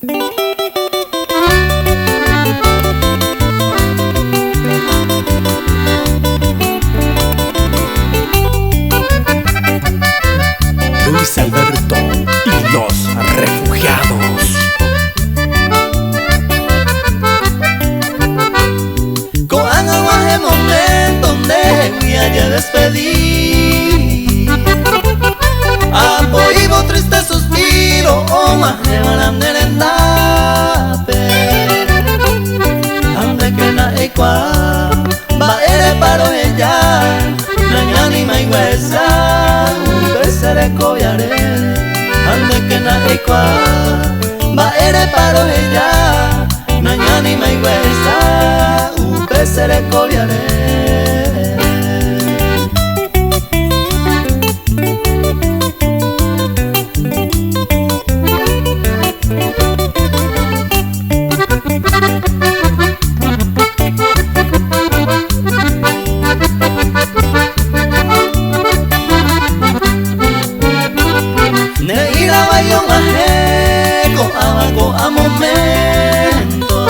Luis Alberto y los refugiados. Con aguaje momento donde voy a despedir. Apoivo triste suspiro, o más van a endape. Ande que na equa, va ere paro ella, mañana mai huesa, besere cobiare. Ande que na equa, va ere paro ella, mañana mai huesa, besere cobiare. Neira bayo majeko abago a momento.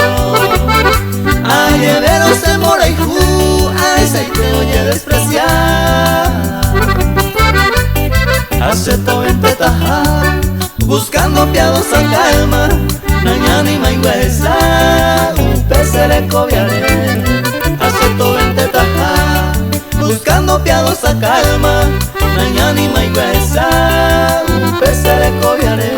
Ayevero se mora y ju, ay se te oye despreciar. Acepto en petajar, buscando piadosa calma. Mañana y maigüesa, un pesere cobiaré. Acepto en petajar, buscando piadosa calma. Mañana y maigüesa, un pesere cobiaré.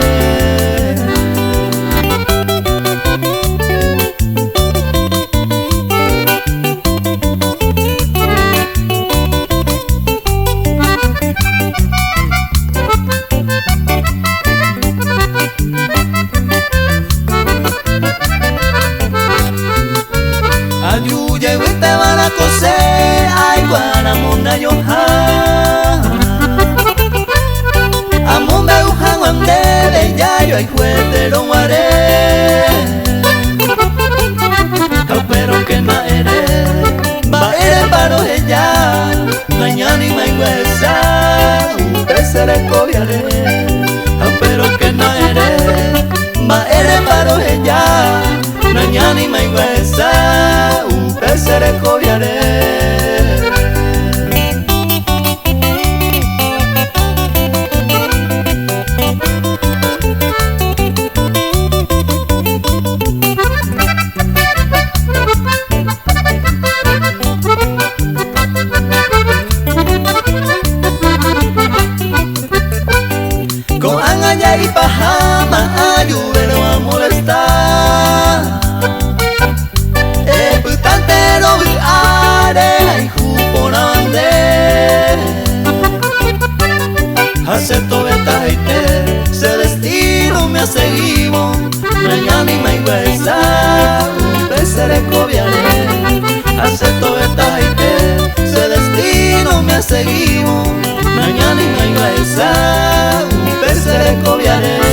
Ayuye te van a coser, ay guanamona yoja. Amon be ujan wandele ya yo ay cuetero guaré. Pero que na ere, va ere paro ella, mañana y maigüesa, un pesere cobiaré. Pero que na ere, va ere paro ella, mañana y maigüesa, un pesere cobiaré. Con angaya y pajama ayúdelo a molestar. Putantero are ay jupona bande. Acepto esta gente, se destino me ha seguido. Mañana y maigüesa, un pesere cobiaré. Acepto esta gente, se destino me ha seguido. Mañana y maigüesa, un pesere cobiaré.